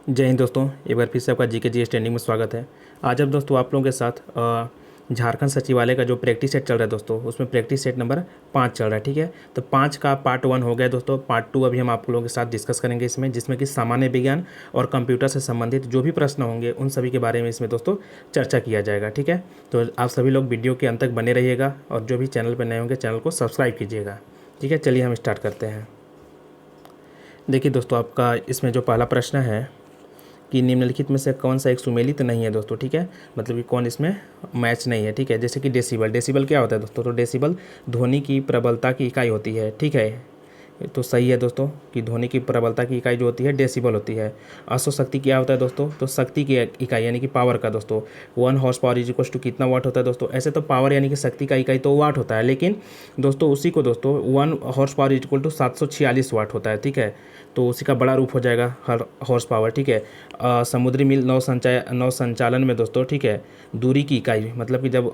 जय हिंद दोस्तों, एक बार फिर से आपका जीके जीएस ट्रेंडिंग में स्वागत है। आज अब दोस्तों आप लोगों के साथ झारखंड सचिवालय का जो प्रैक्टिस सेट चल रहा है दोस्तों, उसमें प्रैक्टिस सेट नंबर 5 चल रहा है। ठीक है, तो 5 का पार्ट 1 हो गया दोस्तों। पार्ट 2 अभी हम आप लोगों के साथ डिस्कस करेंगे इसमें, जिसमें कि सामान्य विज्ञान और कंप्यूटर से संबंधित जो भी प्रश्न होंगे उन सभी के बारे में इसमें दोस्तों चर्चा किया जाएगा। ठीक है, तो आप सभी लोग वीडियो के अंत तक बने रहिएगा और जो भी चैनल पर नए होंगे चैनल को सब्सक्राइब कीजिएगा। ठीक है, चलिए हम स्टार्ट करते हैं। देखिए दोस्तों, आपका इसमें जो पहला प्रश्न है कि निम्नलिखित में से कौन सा एक सुमेलित नहीं है दोस्तों। ठीक है, मतलब कि कौन इसमें मैच नहीं है। ठीक है, जैसे कि डेसिबल। डेसिबल क्या होता है दोस्तों? तो डेसिबल ध्वनि की प्रबलता की इकाई होती है। ठीक है, तो सही है दोस्तों कि ध्वनि की प्रबलता की इकाई जो होती है डेसिबल होती है। अश्व शक्ति क्या होता है दोस्तों? तो शक्ति की इकाई यानी कि पावर का दोस्तों 1 horse power is equal to कितना वाट होता है दोस्तों? ऐसे तो पावर यानी कि शक्ति का इकाई तो वाट होता है, लेकिन दोस्तों उसी को दोस्तों 1 horse power is equal to 746 watt होता है। ठीक है, तो उसी का बड़ा रूप हो जाएगा हर हॉर्स पावर। ठीक है, समुद्री मील नौ संचालन में दोस्तों, ठीक है, दूरी की इकाई मतलब कि जब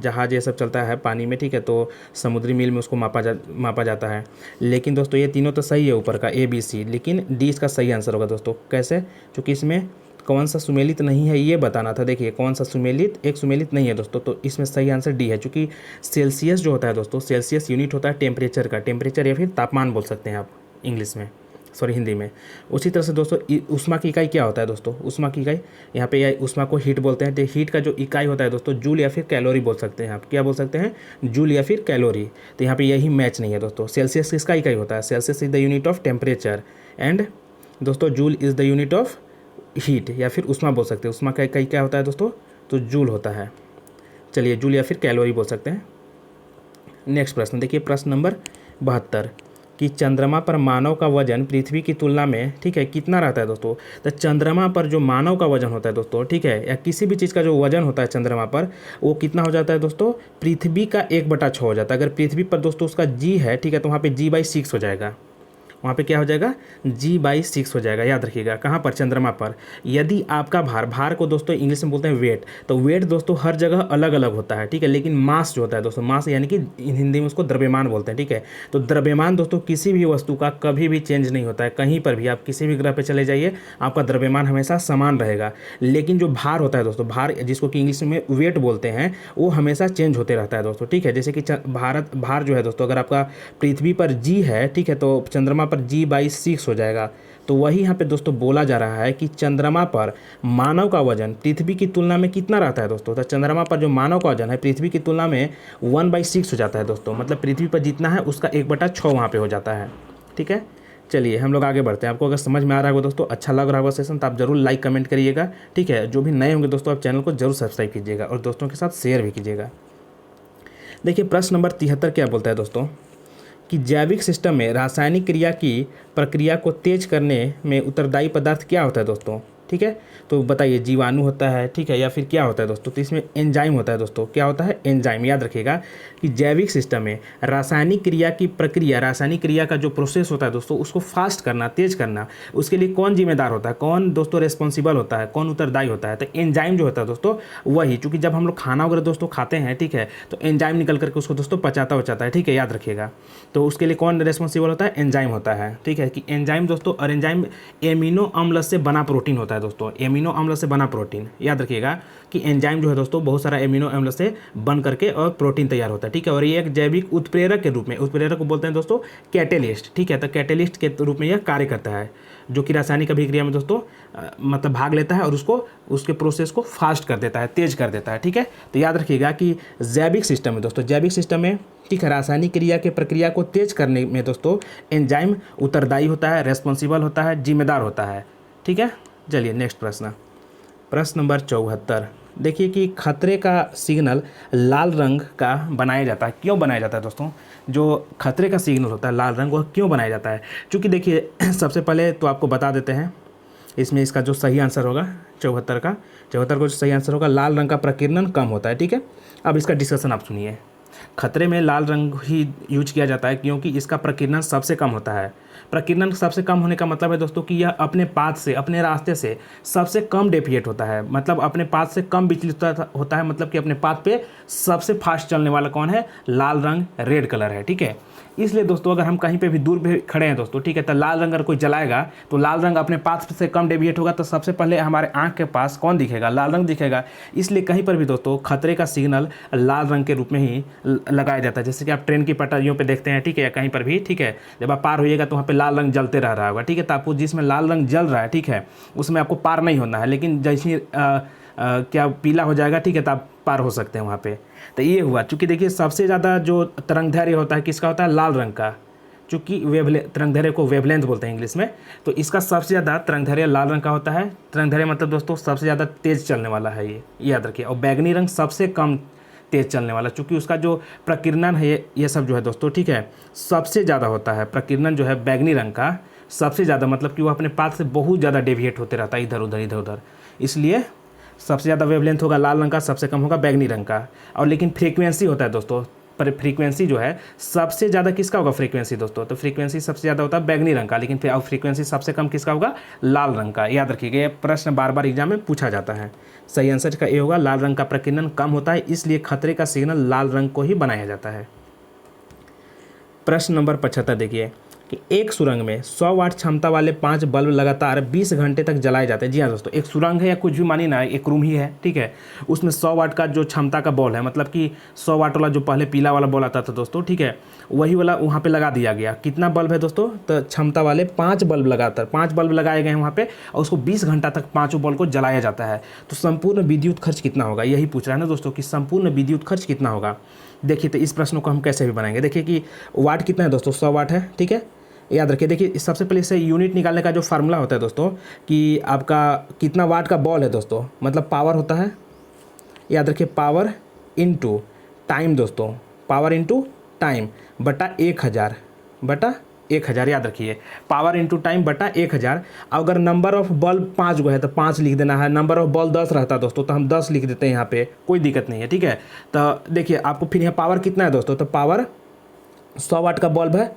जहाज ये सब चलता है पानी में, ठीक है, तो समुद्री मील में उसको मापा जाता है। लेकिन दोस्तों ये तीनों तो सही है ऊपर का ए बी सी, लेकिन डी इसका सही आंसर होगा दोस्तों। कैसे? क्योंकि इसमें कौन सा सुमेलित नहीं है ये बताना था। देखिए कौन सा सुमेलित, एक सुमेलित नहीं है दोस्तों, तो इसमें सही आंसर डी है। क्योंकि सेल्सियस जो होता है दोस्तों, सेल्सियस यूनिट होता है टेम्परेचर का, टेम्परेचर या फिर तापमान बोल सकते हैं आप इंग्लिश में, सॉरी हिंदी में। उसी तरह से दोस्तों ऊष्मा की इकाई क्या होता है दोस्तों? ऊष्मा की इकाई यहाँ पे ऊष्मा को हीट बोलते हैं। तो हीट का जो इकाई होता है दोस्तों जूल या फिर कैलोरी बोल सकते हैं आप। क्या बोल सकते हैं? जूल या फिर कैलोरी। तो यहाँ पे यही मैच नहीं है दोस्तों। सेल्सियस किसका इकाई होता है? Celsius is the unit of temperature and दोस्तों joule is the unit of heat या फिर ऊष्मा बोल सकते हैं। ऊष्मा का इकाई क्या होता है दोस्तों? तो जूल होता है। चलिए जूल या फिर कैलोरी बोल सकते हैं। नेक्स्ट प्रश्न देखिए, प्रश्न नंबर 72 कि चंद्रमा पर मानव का वजन पृथ्वी की तुलना में, ठीक है, कितना रहता है दोस्तों? तो चंद्रमा पर जो मानव का वजन होता है दोस्तों, ठीक है, या किसी भी चीज़ का जो वजन होता है चंद्रमा पर, वो कितना हो जाता है दोस्तों? पृथ्वी का 1/6 हो जाता है। अगर पृथ्वी पर दोस्तों उसका जी है, ठीक है, तो वहाँ पे g/6 हो जाएगा। वहाँ पे क्या हो जाएगा? g/6 हो जाएगा। याद रखिएगा कहाँ पर? चंद्रमा पर। यदि आपका भार को दोस्तों इंग्लिश में बोलते हैं वेट, तो वेट दोस्तों हर जगह अलग अलग होता है। ठीक है, लेकिन मास जो होता है दोस्तों, मास यानी कि हिंदी में उसको द्रव्यमान बोलते हैं। ठीक है, तो द्रव्यमान दोस्तों किसी भी वस्तु का कभी भी चेंज नहीं होता है। कहीं पर भी आप किसी भी ग्रह पर चले जाइए, आपका द्रव्यमान हमेशा समान रहेगा। लेकिन जो भार होता है दोस्तों, भार जिसको कि इंग्लिश में वेट बोलते हैं, वो हमेशा चेंज होते रहता है दोस्तों। ठीक है, जैसे कि भार जो है दोस्तों, अगर आपका पृथ्वी पर जी है, ठीक है, तो चंद्रमा पर g/6 हो जाएगा। तो वही यहाँ पे दोस्तों बोला जा रहा है कि चंद्रमा पर मानव का वजन पृथ्वी की तुलना में कितना रहता है दोस्तों? तो चंद्रमा पर जो मानव का वजन है पृथ्वी की तुलना में 1/6 हो जाता है दोस्तों। मतलब पृथ्वी पर जितना है उसका 1/6 वहाँ पे हो जाता है। ठीक है, चलिए हम लोग आगे बढ़ते हैं। आपको अगर समझ में आ रहा होगा दोस्तों, अच्छा लग रहा होगा सेशन, तो आप जरूर लाइक कमेंट करिएगा। ठीक है, जो भी नए होंगे दोस्तों, आप चैनल को जरूर सब्सक्राइब कीजिएगा और दोस्तों के साथ शेयर भी कीजिएगा। देखिए प्रश्न नंबर 73 क्या बोलता है दोस्तों कि जैविक सिस्टम में रासायनिक क्रिया की प्रक्रिया को तेज करने में उत्तरदायी पदार्थ क्या होता है दोस्तों? ठीक है, तो बताइए जीवाणु होता है, ठीक है, या फिर क्या होता है दोस्तों? तो इसमें एंजाइम होता है दोस्तों। क्या होता है? एंजाइम। याद रखिएगा कि जैविक सिस्टम में रासायनिक क्रिया की प्रक्रिया, रासायनिक क्रिया का जो प्रोसेस होता है दोस्तों, उसको फास्ट करना, तेज करना, उसके लिए कौन जिम्मेदार होता है? कौन दोस्तों रिस्पॉन्सिबल होता है? कौन उत्तरदायी होता है? तो एंजाइम जो होता है दोस्तों वही। चूँकि जब हम लोग खाना वगैरह दोस्तों खाते हैं, ठीक है, तो एंजाइम निकल करके उसको दोस्तों पचाता है। ठीक है, याद रखिएगा। तो उसके लिए कौन रिस्पॉन्सिबल होता है? एंजाइम होता है। ठीक है, कि एंजाइम दोस्तों, और एंजाइम एमिनो अम्ल से बना प्रोटीन होता है दोस्तों। एमिनो अम्ल से बना प्रोटीन। याद रखिएगा कि एंजाइम जो है दोस्तों बहुत सारा एमिनो अम्ल से बन करके और प्रोटीन तैयार होता है। ठीक है, और ये एक जैविक उत्प्रेरक के रूप में, उत्प्रेरक को बोलते हैं दोस्तों कैटेलिस्ट। ठीक है, तो कैटेलिस्ट के रूप में यह कार्य करता है, जो कि रासायनिक अभिक्रिया में दोस्तों मतलब भाग लेता है और उसके प्रोसेस को फास्ट कर देता है, तेज कर देता है। ठीक है, तो याद रखिएगा कि जैविक सिस्टम में दोस्तों, जैविक सिस्टम में, ठीक है, रासायनिक क्रिया के प्रक्रिया को तेज करने में दोस्तों एंजाइम उत्तरदायी होता है, रेस्पॉन्सिबल होता है, जिम्मेदार होता है। ठीक है, चलिए नेक्स्ट प्रश्न, प्रश्न नंबर 74 देखिए कि खतरे का सिग्नल लाल रंग का बनाया जाता है। क्यों बनाया जाता है दोस्तों? जो खतरे का सिग्नल होता है लाल रंग, वह क्यों बनाया जाता है? क्योंकि देखिए सबसे पहले तो आपको बता देते हैं, इसमें इसका जो सही आंसर होगा 74 को जो सही आंसर होगा, लाल रंग का प्रकीर्णन कम होता है। ठीक है, अब इसका डिस्कशन आप सुनिए। खतरे में लाल रंग ही यूज किया जाता है क्योंकि इसका प्रकीर्णन सबसे कम होता है। प्रकीर्णन सबसे कम होने का मतलब है दोस्तों कि यह अपने पाथ से, अपने रास्ते से सबसे कम डेविएट होता है, मतलब अपने पाथ से कम विचलित होता है, मतलब कि अपने पाथ पे सबसे फास्ट चलने वाला कौन है, लाल रंग, रेड कलर है। ठीक है, इसलिए दोस्तों अगर हम कहीं पे भी दूर पे खड़े हैं दोस्तों, ठीक है, तो लाल रंग अगर कोई जलाएगा तो लाल रंग अपने पाथ से कम डेविएट होगा, तो सबसे पहले हमारे आंख के पास कौन दिखेगा, लाल रंग दिखेगा। इसलिए कहीं पर भी दोस्तों खतरे का सिग्नल लाल रंग के रूप में ही लगाया जाता है। जैसे कि आप ट्रेन की पटरियों पे देखते हैं, ठीक है, या कहीं पर भी, ठीक है, जब आप पार होइएगा तो वहाँ पे लाल रंग जलते रह रहा होगा। ठीक है, तो आपको जिसमें लाल रंग जल रहा है, ठीक है, उसमें आपको पार नहीं होना है, लेकिन जैसे क्या पीला हो जाएगा, ठीक है, तो आप पार हो सकते हैं वहाँ पे। तो ये हुआ, चूँकि देखिए सबसे ज़्यादा जो तरंगदैर्घ्य होता है किसका होता है, लाल रंग का, चूँकि तरंगदैर्घ्य को वेवलेंथ बोलते हैं इंग्लिश में, तो इसका सबसे ज़्यादा तरंगदैर्घ्य लाल रंग का होता है। तरंगदैर्घ्य मतलब दोस्तों सबसे ज़्यादा तेज़ चलने वाला है, ये याद रखिए। और बैगनी रंग सबसे कम तेज़ चलने वाला, चूँकि उसका जो प्रकीर्णन है ये सब जो है दोस्तों, ठीक है, सबसे ज़्यादा होता है। प्रकीर्णन जो है बैगनी रंग का सबसे ज़्यादा, मतलब कि वो अपने पाथ से बहुत ज़्यादा डेविएट होते रहता है इधर उधर, इसलिए सबसे ज़्यादा वेवलेंथ होगा लाल रंग का, सबसे कम होगा बैगनी रंग का। और लेकिन फ्रीक्वेंसी होता है दोस्तों, पर फ्रीक्वेंसी जो है सबसे ज़्यादा किसका होगा, फ्रीक्वेंसी दोस्तों, तो फ्रीक्वेंसी सबसे ज़्यादा होता है बैगनी रंग का, लेकिन फिर फ्रीक्वेंसी सबसे कम किसका होगा, लाल रंग का। याद रखिएगा, ये प्रश्न बार बार एग्जाम में पूछा जाता है। सही आंसर का ये होगा, लाल रंग का प्रकीर्णन कम होता है, इसलिए खतरे का सिग्नल लाल रंग को ही बनाया जाता है। प्रश्न नंबर 75 देखिए कि एक सुरंग में 100 वाट क्षमता वाले 5 बल्ब लगातार 20 घंटे तक जलाए जाते हैं। जी हाँ दोस्तों, एक सुरंग है या कुछ भी मानिए ना, एक रूम ही है, ठीक है, उसमें 100 वाट का जो क्षमता का बॉल है, मतलब कि 100 वाट वाला जो पहले पीला वाला बॉल आता था दोस्तों, ठीक है, वही वाला वहाँ पे लगा दिया गया। कितना बल्ब है दोस्तों, तो क्षमता वाले 5 बल्ब लगातार, 5 बल्ब लगाए गए हैं वहाँ पे, और उसको 20 घंटा तक पाँचों बल्ब को जलाया जाता है। तो संपूर्ण विद्युत खर्च कितना होगा, यही पूछ रहा है ना दोस्तों कि संपूर्ण विद्युत खर्च कितना होगा। देखिए तो इस प्रश्न को हम कैसे भी बनाएंगे। देखिए कि वाट कितना है दोस्तों, 100 वाट है, ठीक है, याद रखिए। देखिए सबसे पहले इससे यूनिट निकालने का जो फार्मूला होता है दोस्तों कि आपका कितना वाट का बॉल है दोस्तों, मतलब पावर होता है, याद रखिए, पावर इनटू टाइम दोस्तों, पावर इनटू टाइम बटा 1000 बटा 1000, याद रखिए, पावर इनटू टाइम बटा 1000। अगर नंबर ऑफ बल्ब 5 गो है तो 5 लिख देना है, नंबर ऑफ बल्ब 10 रहता है दोस्तों तो हम 10 लिख देते हैं, यहाँ पे कोई दिक्कत नहीं है, ठीक है। तो देखिए आपको फिर यहाँ पावर कितना है दोस्तों, तो पावर 100 वाट का बल्ब है,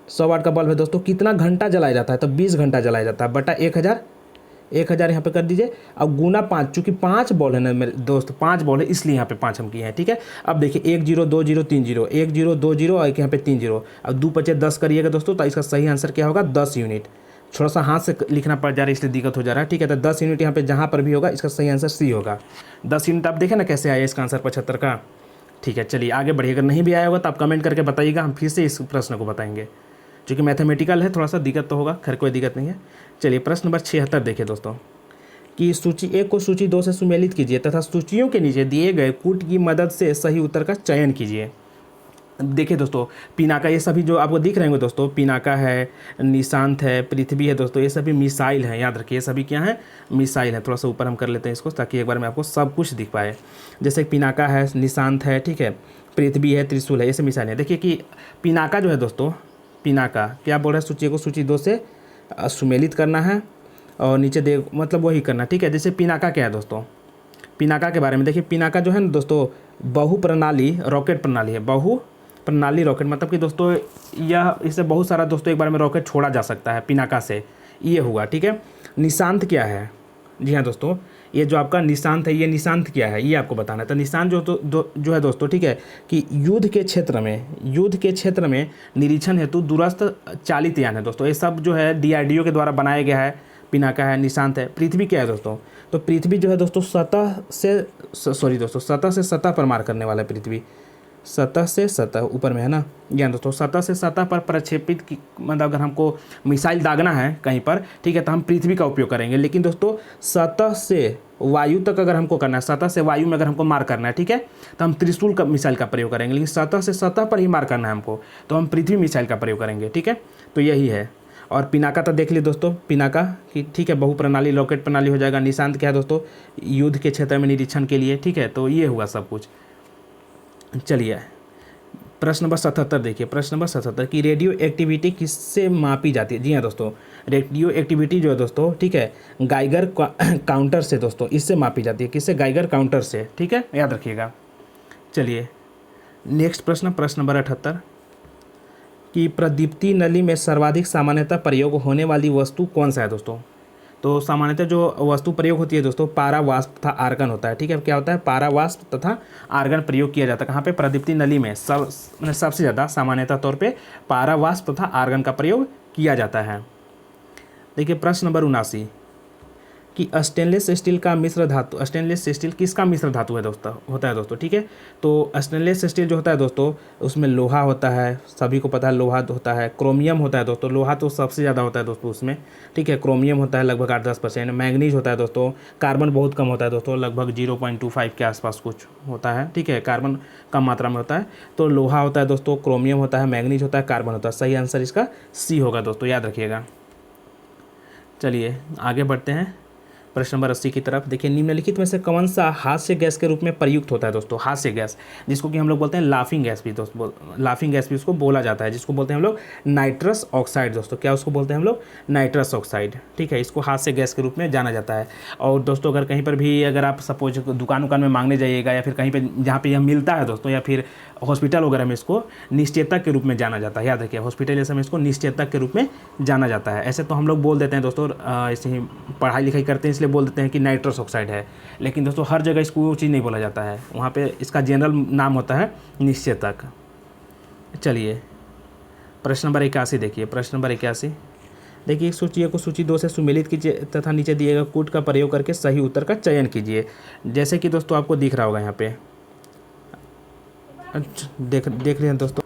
100 वाट का बल्ब है दोस्तों, कितना घंटा जलाया जाता है, तो 20 घंटा जलाया जाता है, बटा 1000 यहाँ पे कर दीजिए। अब गुना 5, चूँकि 5 बॉल है ना मेरे दोस्त, 5 बॉल है इसलिए यहाँ पे 5 हम किए हैं, ठीक है। अब देखिए 1 0 2 0 3 0, 1 0 2 0 और एक यहाँ पे 3 0, अब 2 5 10 करिएगा दोस्तों, तो इसका सही आंसर क्या होगा, 10 यूनिट। थोड़ा सा हाथ से लिखना पड़ जा रहा है इसलिए दिक्कत हो जा रहा है, ठीक है। तो 10 यूनिट यहाँ पे जहाँ पर भी होगा इसका सही आंसर सी होगा। 10 यूनिट आप देखें ना कैसे आया इसका आंसर 75 का, ठीक है। चलिए आगे बढ़िए, अगर नहीं भी आया होगा तो आप कमेंट करके बताइएगा, हम फिर से इस प्रश्न को बताएंगे, क्योंकि मैथमेटिकल है, थोड़ा सा दिक्कत तो होगा, खैर कोई दिक्कत नहीं है। चलिए प्रश्न नंबर 76 देखिए दोस्तों कि सूची 1 को सूची 2 से सुमेलित कीजिए तथा सूचियों के नीचे दिए गए कूट की मदद से सही उत्तर का चयन कीजिए। देखिए दोस्तों, पिनाका, ये सभी जो आपको दिख रहे होंगे दोस्तों, पिनाका है, निशांत है, पृथ्वी है दोस्तों, ये सभी मिसाइल हैं, याद रखिए ये सभी क्या हैं, मिसाइल हैं। थोड़ा सा ऊपर हम कर लेते हैं इसको ताकि एक बार में आपको सब कुछ दिख पाए। जैसे पिनाका है, निशांत है, ठीक है, पृथ्वी है, त्रिशूल है, ये सब मिसाइल है। देखिए कि पिनाका जो है दोस्तों, पिनाका क्या बोल रहा है, सूची को सूची 2 से सुमेलित करना है और नीचे दे मतलब वही करना, ठीक है। जैसे पिनाका क्या है दोस्तों, पिनाका के बारे में देखिए, पिनाका जो है ना दोस्तों बहु प्रणाली रॉकेट प्रणाली है, बहु प्रणाली रॉकेट, मतलब कि दोस्तों यह इससे बहुत सारा दोस्तों एक बार में रॉकेट छोड़ा जा सकता है पिनाका से, ये हुआ, ठीक है। निशांत क्या है, जी हाँ दोस्तों, ये जो आपका निशांत है, ये निशांत क्या है ये आपको बताना है। तो निशांत जो है दोस्तों, ठीक है, कि युद्ध के क्षेत्र में निरीक्षण हेतु दूरस्थ चालित यान है दोस्तों, ये सब जो है DRDO के द्वारा बनाया गया है। पिनाका है, निशांत है। पृथ्वी क्या है दोस्तों, तो पृथ्वी जो है दोस्तों सतह से सतह पर मार करने वाला है। पृथ्वी सतह से सतह ऊपर में है ना, ज्ञान दोस्तों, सतह से सतह पर प्रक्षेपित की, मतलब अगर हमको मिसाइल दागना है कहीं पर, ठीक है, तो हम पृथ्वी का उपयोग करेंगे। लेकिन दोस्तों सतह से वायु तक अगर हमको करना है, सतह से वायु में अगर हमको मार करना है, ठीक है, तो हम त्रिशूल का मिसाइल का प्रयोग करेंगे। लेकिन सतह से सतह पर ही मार करना है हमको, तो हम पृथ्वी मिसाइल का प्रयोग करेंगे, ठीक है। तो यही है। और पिनाका तो देख ली दोस्तों, पिनाका कि ठीक है बहु प्रणाली रॉकेट प्रणाली हो जाएगा। निशांत क्या है दोस्तों, युद्ध के क्षेत्र में निरीक्षण के लिए, ठीक है। तो ये हुआ सब कुछ। चलिए प्रश्न नंबर 77 देखिए, प्रश्न नंबर 77 की रेडियो एक्टिविटी किससे मापी जाती है। जी हाँ दोस्तों, रेडियो एक्टिविटी जो है दोस्तों, ठीक है, गाइगर काउंटर से दोस्तों, इससे मापी जाती है। किससे, गाइगर काउंटर से, ठीक है, याद रखिएगा। चलिए नेक्स्ट प्रश्न, प्रश्न नंबर 78 कि प्रदीप्ति नली में सर्वाधिक सामान्यतः प्रयोग होने वाली वस्तु कौन सा है दोस्तों। तो सामान्यतः जो वस्तु प्रयोग होती है दोस्तों पारा वाष्प तथा आर्गन होता है। ठीक है, क्या होता है, पारा वाष्प तथा आर्गन प्रयोग किया जाता है। कहाँ पे, प्रदीप्ति नली में सबसे ज़्यादा सामान्यतः तौर पे पारा वाष्प तथा आर्गन का प्रयोग किया जाता है। देखिए प्रश्न नंबर 79 कि स्टेनलेस स्टील का मिश्र धातु, स्टेनलेस स्टील किसका मिश्र धातु है दोस्तों, होता है दोस्तों। ठीक है, तो स्टेनलेस स्टील जो होता है दोस्तों उसमें लोहा होता है, सभी को पता है लोहा होता है, क्रोमियम होता है दोस्तों, लोहा तो सबसे ज़्यादा होता है दोस्तों उसमें। ठीक है, क्रोमियम होता है लगभग 8-10%, मैंगनीज होता है दोस्तों, कार्बन बहुत कम होता है दोस्तों, लगभग 0.25 के आसपास कुछ होता है। ठीक है, कार्बन कम मात्रा में होता है। तो लोहा होता है दोस्तों, क्रोमियम होता है, मैंगनीज होता है, कार्बन होता है। सही आंसर इसका सी होगा दोस्तों, याद रखिएगा। चलिए आगे बढ़ते हैं प्रश्न नंबर 80 की तरफ। देखिए निम्नलिखित में से कौन सा हास्य गैस के रूप में प्रयुक्त होता है दोस्तों। हास्य गैस जिसको कि हम लोग बोलते हैं लाफिंग गैस भी दोस्तों, लाफिंग गैस भी उसको बोला जाता है, जिसको बोलते हैं हम लोग नाइट्रस ऑक्साइड दोस्तों। क्या उसको बोलते हैं हम लोग, नाइट्रस ऑक्साइड। ठीक है, इसको हास्य गैस के रूप में जाना जाता है। और दोस्तों अगर कहीं पर भी अगर आप सपोज दुकान में मांगने जाइएगा या फिर कहीं पर जहाँ पर यह मिलता है दोस्तों, या फिर हॉस्पिटल वगैरह में इसको निश्चेतक के रूप में जाना जाता है। याद रखिए हॉस्पिटल जैसे में इसको निश्चेतक के रूप में जाना जाता है। ऐसे तो हम लोग बोल देते हैं दोस्तों, ऐसे ही पढ़ाई लिखाई करते हैं इसलिए बोल देते हैं कि नाइट्रस ऑक्साइड है, लेकिन दोस्तों हर जगह इसको वो चीज़ नहीं बोला जाता है, वहाँ पे इसका जनरल नाम होता है निश्चेतक। चलिए प्रश्न नंबर 81 देखिए, प्रश्न नंबर 81 देखिए, सूची को सूची 2 से सुमेलित कीजिए तथा नीचे दिए गए कूट का प्रयोग करके सही उत्तर का चयन कीजिए। जैसे कि दोस्तों आपको दिख रहा होगा यहाँ पे, देख रहे हैं दोस्तों।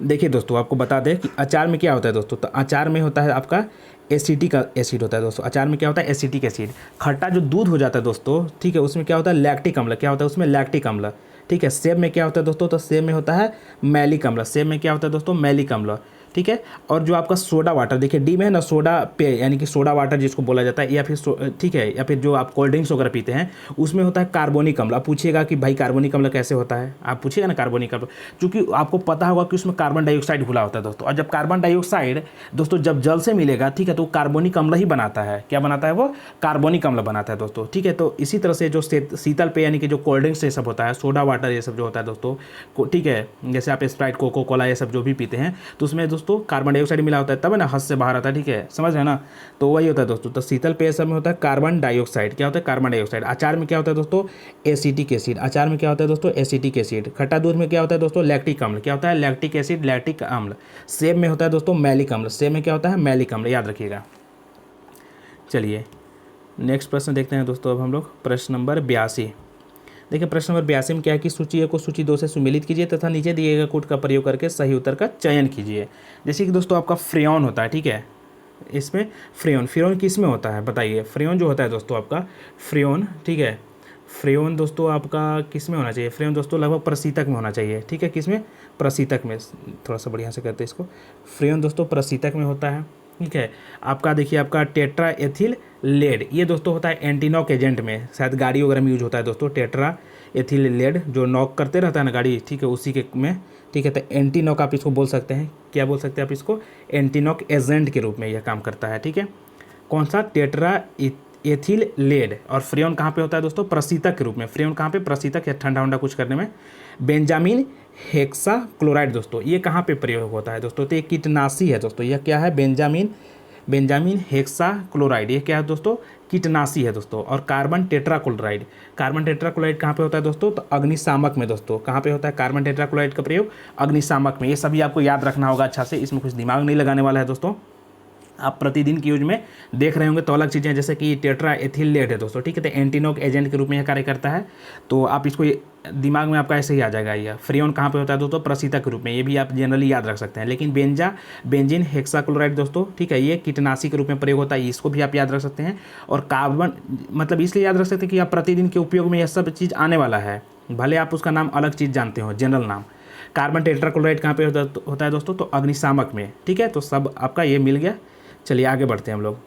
देखिए दोस्तों आपको बता दें कि अचार में क्या होता है दोस्तों, तो अचार में होता है आपका एसिटिक एसिड होता है दोस्तों। अचार में क्या होता है, एसिटिक एसिड। खट्टा जो दूध हो जाता है दोस्तों, ठीक है, उसमें क्या होता है, लैक्टिक अम्ल। क्या होता है उसमें, लैक्टिक अम्ल। ठीक है, सेब में क्या होता है दोस्तों, तो सेब में होता है मैलिक अम्ल। सेब में क्या होता है दोस्तों, मैलिक अम्ल। ठीक है, और जो आपका सोडा वाटर, देखिए डी में है ना सोडा पेय, यानी कि सोडा वाटर जिसको बोला जाता है, या फिर ठीक है, या फिर जो आप कोल्ड ड्रिंक्स वगैरह पीते हैं उसमें होता है कार्बोनिक अम्ल। आप पूछिएगा कि भाई कार्बोनिक अम्ल कैसे होता है, आप पूछिएगा ना कार्बोनिक अम्ल, क्योंकि आपको पता होगा कि उसमें कार्बन डाइऑक्साइड घुला होता है दोस्तों। और जब कार्बन डाइऑक्साइड दोस्तों जब जल से मिलेगा, ठीक है, तो कार्बोनिक अम्ल ही बनाता है। क्या बनाता है वो, कार्बोनिक अम्ल बनाता है दोस्तों। ठीक है, तो इसी तरह से जो शीतल पेय यानी कि जो कोल्ड ड्रिंक्स ये सब होता है, सोडा वाटर ये सब जो होता है दोस्तों, ठीक है, जैसे आप स्प्राइट कोको कोला ये सब जो भी पीते हैं, तो उसमें दोस्तों कार्बन डाइऑक्साइड मिला होता है, तब है ना हद से बाहर आता है। ठीक है, समझ रहे हैं ना, तो वही होता है दोस्तों। तो शीतल पेय सब में होता है कार्बन डाइऑक्साइड। क्या होता है, कार्बन डाइऑक्साइड। अचार में क्या होता है दोस्तों, एसिटिक एसिड। अचार में क्या होता है दोस्तों, एसिटिक एसिड। खट्टा दूध में क्या होता है दोस्तों, लैक्टिक अम्ल। क्या होता है, लैक्टिक एसिड, लैक्टिक अम्ल। सेब में होता है दोस्तों मैलिक अम्ल। सेब में क्या होता है, मैलिक अम्ल, याद रखिएगा। चलिए नेक्स्ट प्रश्न देखते हैं दोस्तों। अब हम लोग प्रश्न नंबर 82 देखिए, प्रश्न नंबर 82 में क्या है कि सूची ए को सूची 2 से सुमेलित कीजिए तथा नीचे दिए गए कूट का प्रयोग करके सही उत्तर का चयन कीजिए। जैसे कि दोस्तों आपका फ्रेयॉन होता है, ठीक है, इसमें फ्रेयॉन किस में होता है बताइए। फ्रेयॉन जो होता है दोस्तों आपका फ्रेयॉन, ठीक है, फ्रेयॉन दोस्तों आपका किस में होना चाहिए, फ्रेयॉन दोस्तों लगभग प्रशीतक में होना चाहिए। ठीक है, किस में, प्रशीतक में। थोड़ा सा बढ़िया से करते हैं इसको। फ्रेयॉन दोस्तों प्रशीतक में होता है। ठीक है, आपका देखिए आपका टेट्रा एथिल लेड, ये दोस्तों होता है एंटीनॉक एजेंट में, शायद गाड़ी वगैरह में यूज होता है दोस्तों। टेट्रा एथिल लेड जो नॉक करते रहता है ना गाड़ी, ठीक है, उसी के में। ठीक है, तो एंटीनॉक आप इसको बोल सकते हैं। क्या बोल सकते हैं आप इसको, एंटीनॉक एजेंट के रूप में यह काम करता है। ठीक है, कौन सा, टेट्रा एथिल लेड। और फ्रेयॉन कहाँ पे होता है दोस्तों, प्रशीतक के रूप में। फ्रेयॉन कहाँ पे, प्रशीतक या ठंडा वंडा कुछ करने में। बेंजामिन हेक्सा क्लोराइड दोस्तों, ये कहाँ पे प्रयोग होता है दोस्तों, तो ये कीटनाशी है दोस्तों। यह क्या है, बेंजामिन हेक्सा क्लोराइड, ये क्या है दोस्तों, कीटनाशी है दोस्तों। और कार्बन टेट्राक्लोराइड, कार्बन टेट्राक्लोराइड कहाँ पे होता है दोस्तों, तो अग्निशामक में दोस्तों। कहाँ पे होता है कार्बन टेट्राक्लोराइड का प्रयोग, अग्निशामक में। ये सभी आपको याद रखना होगा अच्छा से, इसमें कुछ दिमाग नहीं लगाने वाला है दोस्तों। आप प्रतिदिन की यूज में देख रहे होंगे तो अलग चीज़ें, जैसे कि टेट्रा एथिल लेड है दोस्तों। ठीक है, तो एंटीनॉक एजेंट के रूप में यह कार्य करता है, तो आप इसको दिमाग में आपका ऐसे ही आ जाएगा। यह फ्रेयॉन कहाँ पे होता है दोस्तों, प्रशीतक के रूप में, ये भी आप जनरली याद रख सकते हैं। लेकिन बेंजीन हेक्साक्लोराइड दोस्तों, ठीक है, ये कीटनाशी के रूप में प्रयोग होता है, इसको भी आप याद रख सकते हैं। और कार्बन मतलब इसलिए याद रख सकते हैं कि आप प्रतिदिन के उपयोग में यह सब चीज़ आने वाला है, भले आप उसका नाम अलग चीज़ जानते हो, जनरल नाम। कार्बन टेट्राक्लोराइड कहाँ पे होता है दोस्तों, तो अग्निशामक में। ठीक है, तो सब आपका ये मिल गया। चलिए आगे बढ़ते हैं हम लोग।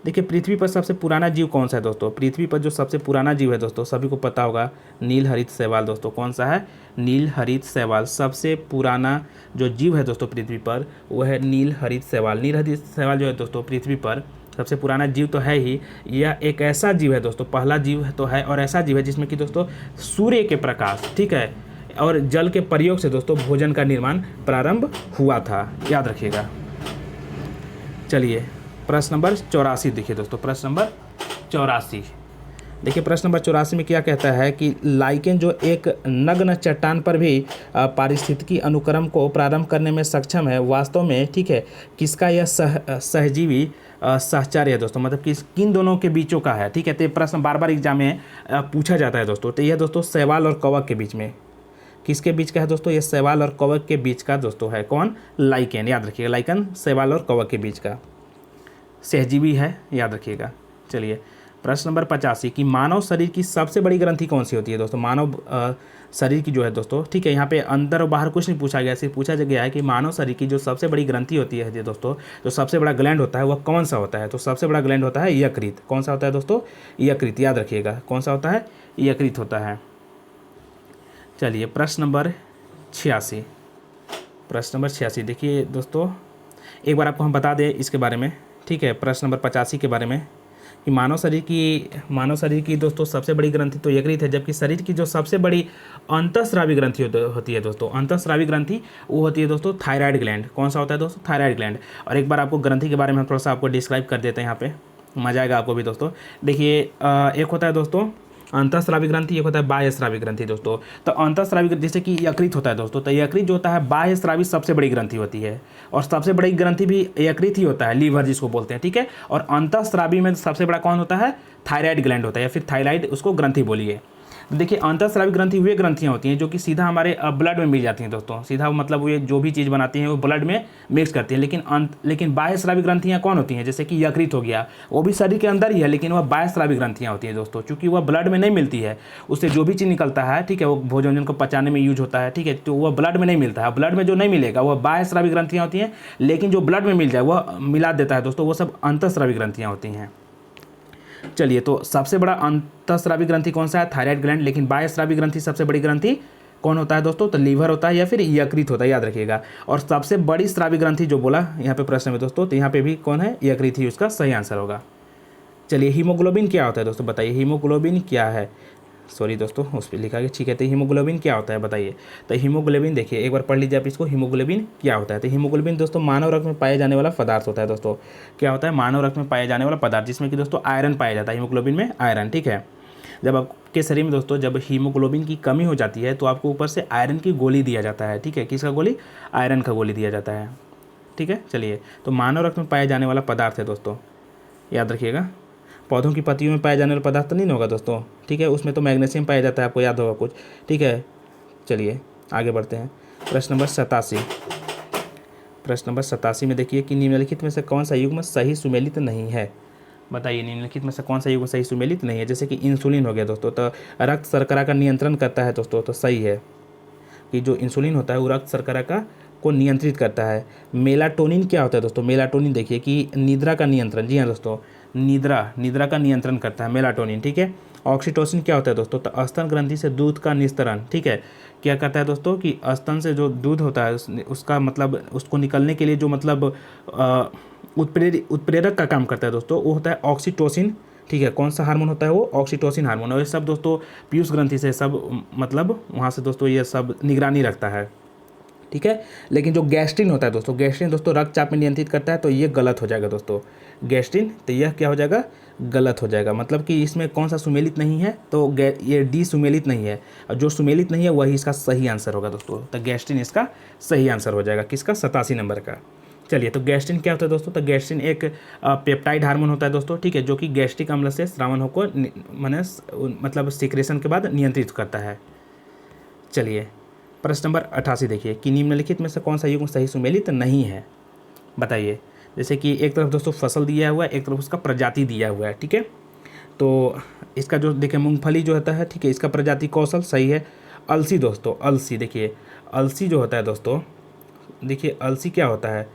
देखिए पृथ्वी पर सबसे पुराना जीव कौन सा है दोस्तों, पृथ्वी पर जो सबसे पुराना जीव है दोस्तों, सभी को पता होगा, नीलहरित शैवाल दोस्तों। कौन सा है, नीलहरित शैवाल। सबसे पुराना जो जीव है दोस्तों पृथ्वी पर वह है नीलहरित शैवाल। नीलहरित शैवाल जो है दोस्तों पृथ्वी पर सबसे पुराना जीव तो है ही, यह एक ऐसा जीव है दोस्तों, पहला जीव तो है और ऐसा जीव है जिसमें कि दोस्तों सूर्य के प्रकाश, ठीक है, और जल के प्रयोग से दोस्तों भोजन का निर्माण प्रारंभ हुआ था, याद रखिएगा। चलिए प्रश्न नंबर 84 देखिए दोस्तों, प्रश्न नंबर 84 देखिए। प्रश्न नंबर 84 में क्या कहता है कि लाइकेन जो एक नग्न चट्टान पर भी पारिस्थितिकी अनुक्रम को प्रारंभ करने में सक्षम है, वास्तव में ठीक है किसका यह सहजीवी सहचर्य है दोस्तों, मतलब किन दोनों के बीचों का है, ठीक है। तो ये प्रश्न बार बार एग्जाम में पूछा जाता है दोस्तों। तो यह दोस्तों शैवाल और कवक के बीच में, किसके बीच का है दोस्तों, ये शैवाल और कवक के बीच का दोस्तों है कौन, लाइकेन, याद रखिएगा। लाइकेन शैवाल और कवक के बीच का सहजीवी है, याद रखिएगा। चलिए प्रश्न नंबर 85 कि मानव शरीर की सबसे बड़ी ग्रंथि कौन सी होती है दोस्तों। मानव शरीर की जो है दोस्तों, ठीक है, यहाँ पे अंदर और बाहर कुछ नहीं पूछा गया, सिर्फ पूछा गया है कि मानव शरीर की जो सबसे बड़ी ग्रंथि होती है दोस्तों, जो सबसे बड़ा ग्लैंड होता है वह कौन सा होता है। तो सबसे बड़ा ग्लैंड होता है यकृत। कौन सा होता है दोस्तों, यकृत, याद रखिएगा। कौन सा होता है, यकृत होता है। चलिए प्रश्न नंबर 86, प्रश्न नंबर 86 देखिए दोस्तों, एक बार आपको हम बता दें इसके बारे में, ठीक है, प्रश्न नंबर 85 के बारे में कि मानव शरीर की दोस्तों सबसे बड़ी ग्रंथि तो यकृत है, जबकि शरीर की जो सबसे बड़ी अंतःस्रावी ग्रंथि होती है दोस्तों, अंतःस्रावी ग्रंथि वो होती है दोस्तों थायराइड ग्लैंड। कौन सा होता है दोस्तों, थायराइड ग्लैंड। और एक बार आपको ग्रंथि के बारे में हम थोड़ा सा आपको डिस्क्राइब कर देते हैं, यहाँ पे मजा आएगा आपको भी दोस्तों। देखिए एक होता है दोस्तों अंतःस्रावी ग्रंथि, एक होता है बाह्यस्रावी ग्रंथि दोस्तों। तो अंतःस्रावी जैसे कि यकृत होता है दोस्तों, तो यकृत जो होता है बाह्यस्रावी सबसे बड़ी ग्रंथि होती है, और सबसे बड़ी ग्रंथि भी यकृत ही होता है, लीवर जिसको बोलते हैं, ठीक है। और अंतःस्रावी में सबसे बड़ा कौन होता है, थायराइड ग्लैंड होता है, या फिर थायराइड उसको ग्रंथि बोलिए। देखिए अंतःस्रावी ग्रंथि वे ग्रंथियाँ होती हैं जो कि सीधा हमारे ब्लड में मिल जाती हैं दोस्तों, सीधा मतलब वो जो भी चीज़ बनाती हैं वो ब्लड में मिक्स करती हैं। लेकिन बाह्यस्रावी ग्रंथियाँ कौन होती हैं, जैसे कि यकृत हो गया, वो भी शरीर के अंदर ही है, लेकिन वह बाह्यस्रावी ग्रंथियाँ होती हैं दोस्तों, क्योंकि वह ब्लड में नहीं मिलती है, उससे जो भी चीज़ निकलता है, ठीक है, वो भोजन को पचाने में यूज होता है, ठीक है, तो वह ब्लड में नहीं मिलता है। ब्लड में जो नहीं मिलेगा वह बाह्यस्रावी ग्रंथियाँ होती हैं, लेकिन जो ब्लड में मिल जाए वह मिला देता है दोस्तों, वो सब अंतःस्रावी ग्रंथियाँ होती हैं। चलिए तो सबसे बड़ा अंतःस्रावी ग्रंथि कौन सा है, थायराइड ग्लैंड। लेकिन बाह्यस्रावी ग्रंथि सबसे बड़ी ग्रंथि कौन होता है दोस्तों, तो लीवर होता है या फिर यकृत होता है, याद रखिएगा। और सबसे बड़ी स्रावी ग्रंथि जो बोला यहाँ पे प्रश्न में दोस्तों, तो यहाँ पे भी कौन है, यकृत ही उसका सही आंसर होगा। चलिए हीमोग्लोबिन क्या होता है दोस्तों, बताइए हीमोग्लोबिन क्या है। सॉरी दोस्तों उस पर लिखा गया, ठीक है। तो हीमोग्लोबिन क्या होता है बताइए। तो हीमोग्लोबिन देखिए एक बार पढ़ लीजिए आप इसको, हीमोग्लोबिन क्या होता है। तो हीमोग्लोबिन दोस्तों मानव रक्त में पाया जाने वाला पदार्थ होता है दोस्तों। क्या होता है, मानव रक्त में पाया जाने वाला पदार्थ, जिसमें कि दोस्तों आयरन पाया जाता है, हीमोग्लोबिन में आयरन, ठीक है। जब आपके शरीर में दोस्तों जब हीमोग्लोबिन की कमी हो जाती है तो आपको ऊपर से आयरन की गोली दिया जाता है, ठीक है। किसका गोली, आयरन का गोली दिया जाता है, ठीक है। चलिए तो मानव रक्त में पाया जाने वाला पदार्थ है दोस्तों, याद रखिएगा। पौधों की पत्तियों में पाया जाने वाला पदार्थ तो नहीं होगा दोस्तों, ठीक है, उसमें तो मैग्नीशियम पाया जाता है, आपको याद होगा कुछ, ठीक है। चलिए आगे बढ़ते हैं। प्रश्न नंबर 87, प्रश्न नंबर 87 में देखिए कि निम्नलिखित में से कौन सा युग्म सही सुमेलित नहीं है। बताइए निम्नलिखित में से कौन सा युग्म सही सुमेलित नहीं है। जैसे कि इंसुलिन हो गया दोस्तों, तो रक्त शर्करा का नियंत्रण करता है दोस्तों, तो सही है कि जो इंसुलिन होता है वो रक्त शर्करा का को नियंत्रित करता है। मेलाटोनिन क्या होता है दोस्तों, मेलाटोनिन देखिए कि निद्रा का नियंत्रण, जी हाँ दोस्तों, निद्रा का नियंत्रण करता है मेलाटोनिन, ठीक है। ऑक्सीटोसिन क्या होता है दोस्तों, तो स्तन ग्रंथि से दूध का निस्तरण, ठीक है, क्या करता है दोस्तों कि स्तन से जो दूध होता है उसका मतलब उसको निकलने के लिए जो मतलब उत्प्रेरक का काम करता है दोस्तों, वो होता है ऑक्सीटोसिन, ठीक है। कौन सा हार्मोन होता है वो, ऑक्सीटोसिन हार्मोन। और ये सब दोस्तों पीयूष ग्रंथि से सब मतलब वहाँ से दोस्तों ये सब निगरानी रखता है, ठीक है। लेकिन जो गैस्ट्रिन होता है दोस्तों, गैस्ट्रिन दोस्तों रक्तचाप में नियंत्रित करता है, तो ये गलत हो जाएगा दोस्तों, गैस्ट्रिन, तो यह क्या हो जाएगा, गलत हो जाएगा। मतलब कि इसमें कौन सा सुमेलित नहीं है, तो ये डी सुमेलित नहीं है, और जो सुमेलित नहीं है वही इसका सही आंसर होगा दोस्तों। तो गैस्ट्रिन इसका सही आंसर हो जाएगा, किसका, 87 नंबर का। चलिए तो गैस्ट्रिन क्या होता है दोस्तों, तो गैस्ट्रिन एक पेप्टाइड हार्मोन होता है दोस्तों, ठीक है, जो कि गैस्ट्रिक अम्ल से स्रावन को मतलब सिक्रेशन के बाद नियंत्रित करता है। चलिए प्रश्न नंबर 88 देखिए कि निम्नलिखित में से कौन सा युग्म सही सुमेलित नहीं है, बताइए। जैसे कि एक तरफ दोस्तों फसल दिया हुआ है, एक तरफ उसका प्रजाति दिया हुआ है, ठीक है। तो इसका जो देखिए मूंगफली जो होता है, ठीक है, इसका प्रजाति कौशल सही है। अलसी दोस्तों, अलसी देखिए, अलसी जो होता है दोस्तों, देखिए अलसी क्या होता है,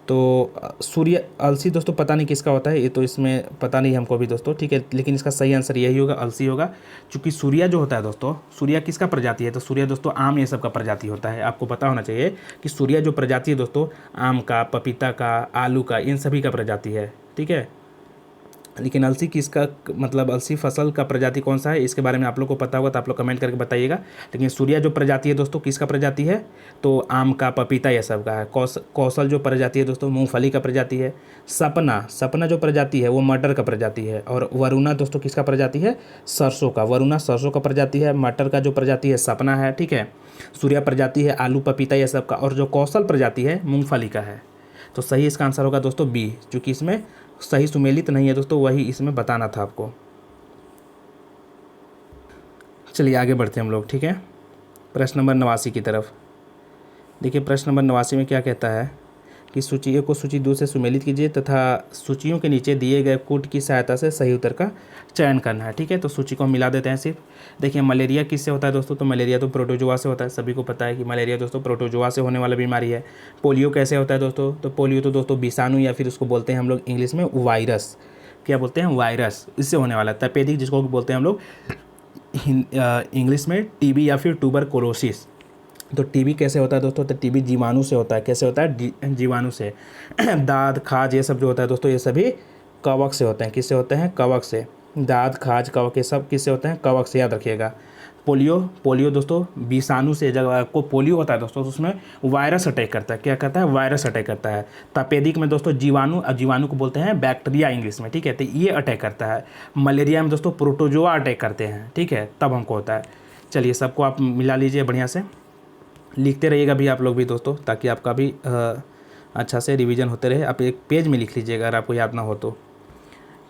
तो सूर्य अलसी दोस्तों पता नहीं किसका होता है, ये तो इसमें पता नहीं हमको भी दोस्तों, ठीक है, लेकिन इसका सही आंसर यही होगा, अलसी होगा। क्योंकि सूर्या जो होता है दोस्तों, सूर्या किसका प्रजाति है, तो सूर्या दोस्तों आम ये सब का प्रजाति होता है। आपको पता होना चाहिए कि सूर्या जो प्रजाति है दोस्तों, आम का, पपीता का, आलू का, इन सभी का प्रजाति है, ठीक है। लेकिन अलसी किसका मतलब अलसी फसल का प्रजाति कौन सा है, इसके बारे में आप लोग को पता होगा तो आप लोग कमेंट करके बताइएगा। लेकिन सूर्या जो प्रजाति है दोस्तों किसका प्रजाति है, तो आम का, पपीता, ये सब का है। कौशल जो प्रजाति है दोस्तों मूंगफली का प्रजाति है। सपना जो प्रजाति है वो मटर का प्रजाति है। और वरुणा दोस्तों किसका प्रजाति है, सरसों का। वरुणा सरसों का प्रजाति है। मटर का जो प्रजाति है सपना है, ठीक है। सूर्या प्रजाति है आलू, पपीता, ये सब का। और जो कौशल प्रजाति है मूंगफली का है। तो सही इसका आंसर होगा दोस्तों बी, चूँकि इसमें सही सुमेलित नहीं है दोस्तों, वही इसमें बताना था आपको। चलिए आगे बढ़ते हैं हम लोग, ठीक है। प्रश्न नंबर 89 की तरफ देखिए। प्रश्न नंबर 89 में क्या कहता है कि सूची 1 को सूची 2 से सुमेलित कीजिए तथा सूचियों के नीचे दिए गए कोड की सहायता से सही उत्तर का चयन करना है, ठीक है। तो सूची को हम मिला देते हैं सिर्फ। देखिए मलेरिया किससे होता है दोस्तों, तो मलेरिया तो प्रोटोजोआ से होता है। सभी को पता है कि मलेरिया दोस्तों प्रोटोजोआ से होने वाला बीमारी है। पोलियो कैसे होता है दोस्तों, तो पोलियो तो दोस्तों विषाणु या फिर उसको बोलते हैं हम लोग इंग्लिश में वायरस, क्या बोलते हैं, वायरस, इससे होने वाला है। तपेदिक जिसको बोलते हैं हम लोग इंग्लिश में टीबी या फिर ट्यूबरकुलोसिस। तो टीबी कैसे होता है दोस्तों, तो टीबी जीवाणु से होता है। कैसे होता है, जीवाणु से। दाद, खाज, ये सब जो होता है दोस्तों ये सभी कवक से होते हैं। किससे होते हैं, कवक से। दाद, खाज, कवक ये सब किससे होते हैं, कवक से, याद रखिएगा। पोलियो दोस्तों विषाणु से। जब आपको पोलियो होता है दोस्तों तो उसमें वायरस अटैक करता है। क्या करता है, वायरस अटैक करता है। तपेदिक में दोस्तों जीवाणु, जीवाणु को बोलते हैं बैक्टीरिया इंग्लिश में, ठीक है। तो ये अटैक करता है। मलेरिया में दोस्तों प्रोटोजोआ अटैक करते हैं, ठीक है, तब हमको होता है। चलिए सबको आप मिला लीजिए बढ़िया से, लिखते रहिएगा भी आप लोग भी दोस्तों, ताकि आपका भी अच्छा से रिवीजन होते रहे। आप एक पेज में लिख लीजिएगा अगर आपको याद ना हो तो।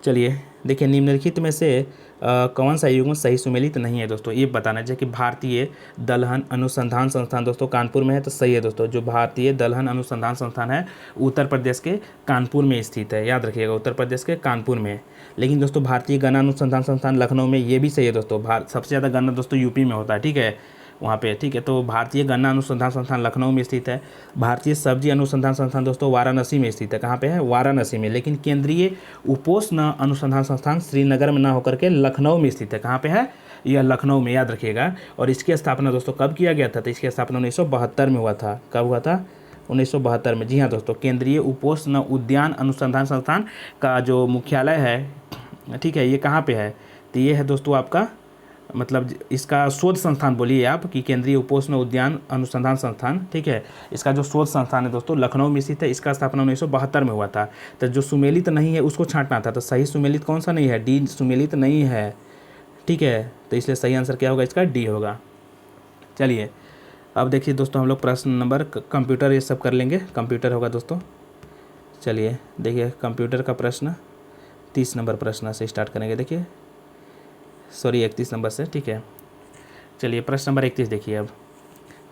चलिए देखिए निम्नलिखित में से कौन सा युग्म सही सुमेलित नहीं है दोस्तों, ये बताना चाहिए। कि भारतीय दलहन अनुसंधान संस्थान दोस्तों कानपुर में है, तो सही है दोस्तों। जो भारतीय दलहन अनुसंधान संस्थान है उत्तर प्रदेश के कानपुर में स्थित है, याद रखिएगा, उत्तर प्रदेश के कानपुर में। लेकिन दोस्तों भारतीय गन्ना अनुसंधान संस्थान लखनऊ में, ये भी सही है दोस्तों। सबसे ज़्यादा गन्ना दोस्तों यूपी में होता है, ठीक है, वहाँ पे, ठीक है। तो भारतीय गन्ना अनुसंधान संस्थान लखनऊ में स्थित है। भारतीय सब्जी अनुसंधान संस्थान दोस्तों वाराणसी में स्थित है। कहाँ पे है, वाराणसी में। लेकिन केंद्रीय उपोष्ण अनुसंधान संस्थान श्रीनगर में ना होकर के लखनऊ में स्थित है। कहाँ पे है, यह लखनऊ में, याद रखिएगा। और इसकी स्थापना दोस्तों कब किया गया था, तो इसकी स्थापना 1972 में हुआ था। कब हुआ था, 1972 में। जी हाँ दोस्तों, केंद्रीय उपोष्ण उद्यान अनुसंधान संस्थान का जो मुख्यालय है, ठीक है, ये कहाँ पे है, तो ये है दोस्तों आपका, मतलब इसका शोध संस्थान बोलिए आप, कि केंद्रीय उपोष्ण उद्यान अनुसंधान संस्थान, ठीक है। इसका जो शोध संस्थान है दोस्तों लखनऊ में स्थित है। इसका स्थापना 1972 में हुआ था। तो जो सुमेलित नहीं है उसको छांटना था। तो सही सुमेलित कौन सा नहीं है, डी सुमेलित नहीं है, ठीक है। तो इसलिए सही आंसर क्या होगा, इसका डी होगा। चलिए अब देखिए दोस्तों हम लोग प्रश्न नंबर कंप्यूटर ये सब कर लेंगे, कंप्यूटर होगा दोस्तों। चलिए देखिए कंप्यूटर का प्रश्न 30 नंबर प्रश्न से स्टार्ट करेंगे। देखिए 31 नंबर से, ठीक है। चलिए प्रश्न नंबर 31 देखिए अब,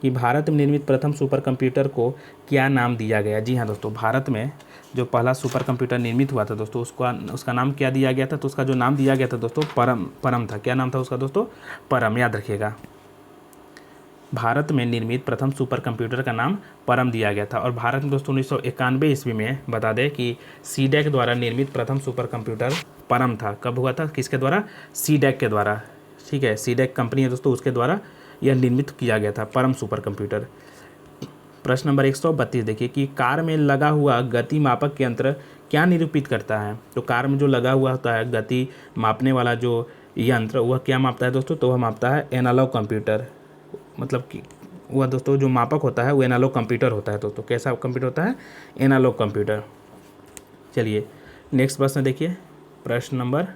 कि भारत में निर्मित प्रथम सुपर कंप्यूटर को क्या नाम दिया गया। जी हाँ दोस्तों, भारत में जो पहला सुपर कंप्यूटर निर्मित हुआ था दोस्तों उसका नाम क्या दिया गया था, तो उसका जो नाम दिया गया था दोस्तों परम था। क्या नाम था उसका दोस्तों, परम, याद रखिएगा। भारत में निर्मित प्रथम सुपर कंप्यूटर का नाम परम दिया गया था। और भारत में दोस्तों 1991 ईस्वी में बता दें कि सीडेक द्वारा निर्मित प्रथम सुपर कंप्यूटर परम था। कब हुआ था, किसके द्वारा, सीडेक के द्वारा, ठीक है। सीडेक कंपनी है दोस्तों, उसके द्वारा यह निर्मित किया गया था परम सुपर कंप्यूटर। प्रश्न नंबर 132 देखिए, कि कार में लगा हुआ गति मापक के यंत्र क्या निरूपित करता है। तो कार में जो लगा हुआ होता है गति मापने वाला जो यंत्र, वह क्या मापता है दोस्तों, तो वह मापता है एनालॉग कंप्यूटर। मतलब कि वह दोस्तों जो मापक होता है वो एनालॉग कंप्यूटर होता है दोस्तों। कैसा कंप्यूटर होता है, एनालॉग कंप्यूटर। चलिए नेक्स्ट प्रश्न देखिए, प्रश्न नंबर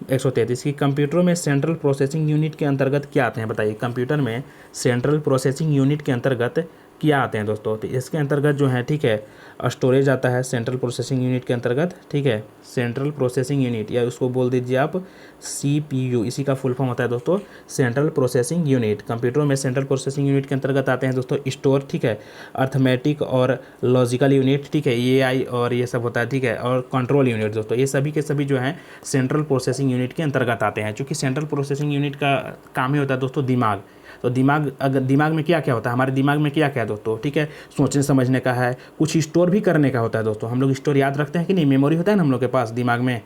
133, की कंप्यूटरों में सेंट्रल प्रोसेसिंग यूनिट के अंतर्गत क्या आते हैं, बताइए। कंप्यूटर में सेंट्रल प्रोसेसिंग यूनिट के अंतर्गत क्या आते हैं दोस्तों, तो इसके अंतर्गत जो है, ठीक है, स्टोरेज आता है सेंट्रल प्रोसेसिंग यूनिट के अंतर्गत, ठीक है। सेंट्रल प्रोसेसिंग यूनिट, या उसको बोल दीजिए आप CPU, इसी का फुल फॉर्म होता है दोस्तों सेंट्रल प्रोसेसिंग यूनिट। कंप्यूटरों में सेंट्रल प्रोसेसिंग यूनिट के अंतर्गत आते हैं दोस्तों स्टोर, ठीक है, अर्थमेटिक और लॉजिकल यूनिट, ठीक है, AI और ये सब होता है, ठीक है, और कंट्रोल यूनिट दोस्तों, ये सभी के सभी जो हैं सेंट्रल प्रोसेसिंग यूनिट के अंतर्गत आते हैं। चूँकि सेंट्रल प्रोसेसिंग यूनिट का काम ही होता है दोस्तों दिमाग। तो दिमाग में क्या क्या होता है, हमारे दिमाग में क्या क्या है दोस्तों, ठीक है, सोचने समझने का है, कुछ स्टोर भी करने का होता है दोस्तों। हम लोग स्टोर याद रखते हैं कि नहीं, मेमोरी होता है ना हम लोग के पास दिमाग में।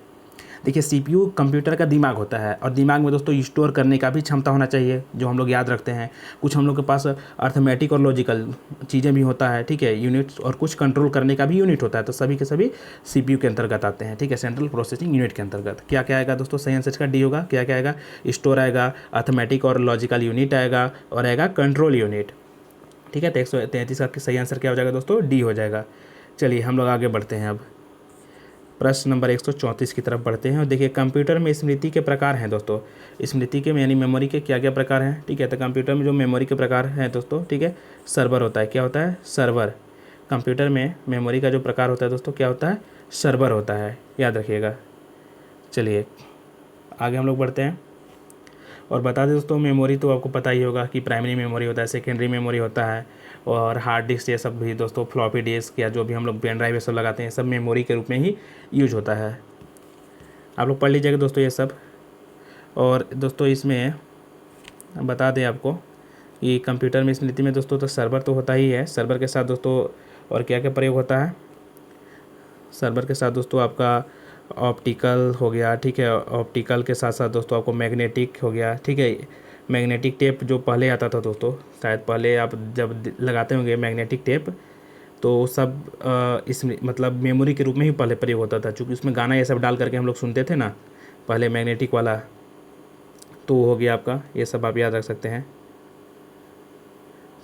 देखिए CPU कंप्यूटर का दिमाग होता है, और दिमाग में दोस्तों स्टोर करने का भी क्षमता होना चाहिए जो हम लोग याद रखते हैं। कुछ हम लोग के पास अर्थमेटिक और लॉजिकल चीज़ें भी होता है, ठीक है, यूनिट्स, और कुछ कंट्रोल करने का भी यूनिट होता है। तो सभी के सभी CPU के अंतर्गत आते हैं, ठीक है, सेंट्रल प्रोसेसिंग यूनिट के अंतर्गत। क्या क्या आएगा दोस्तों, सही आंसर का डी होगा। क्या क्या आएगा, स्टोर आएगा, अर्थमेटिक और लॉजिकल यूनिट आएगा, और आएगा कंट्रोल यूनिट, ठीक है। तो 133 का सही आंसर क्या हो जाएगा दोस्तों, डी हो जाएगा। चलिए हम लोग आगे बढ़ते हैं। अब प्रश्न नंबर 134 की तरफ बढ़ते हैं। और देखिए कंप्यूटर में स्मृति के प्रकार हैं दोस्तों। स्मृति के यानी मेमोरी के क्या क्या प्रकार हैं, ठीक है। तो कंप्यूटर में जो मेमोरी के प्रकार हैं दोस्तों, ठीक है, सर्वर होता है। क्या होता है, सर्वर। कंप्यूटर में मेमोरी का जो प्रकार होता है दोस्तों क्या होता है, सर्वर होता है, याद रखिएगा। चलिए आगे हम लोग बढ़ते हैं और बता दें दोस्तों, मेमोरी तो आपको पता ही होगा कि प्राइमरी मेमोरी होता है, सेकेंडरी मेमोरी होता है, और हार्ड डिस्क ये सब भी दोस्तों, फ्लॉपी डिस्क या जो भी हम लोग पेन ड्राइव ये सब लगाते हैं, सब मेमोरी के रूप में ही यूज होता है। आप लोग पढ़ लीजिएगा दोस्तों ये सब। और दोस्तों इसमें बता दें आपको कि कंप्यूटर में स्मृति में दोस्तों तो सर्वर तो होता ही है। सर्वर के साथ दोस्तों और क्या क्या प्रयोग होता है, सर्वर के साथ दोस्तों आपका ऑप्टिकल हो गया, ठीक है। ऑप्टिकल के साथ साथ दोस्तों आपको मैग्नेटिक हो गया, ठीक है। मैग्नेटिक टेप जो पहले आता था दोस्तों, शायद पहले आप जब लगाते होंगे मैग्नेटिक टेप, तो सब इस मतलब मेमोरी के रूप में ही पहले प्रयोग होता था, क्योंकि उसमें गाना ये सब डाल करके हम लोग सुनते थे ना पहले, मैग्नेटिक वाला। तो हो गया आपका, ये सब आप याद रख सकते हैं।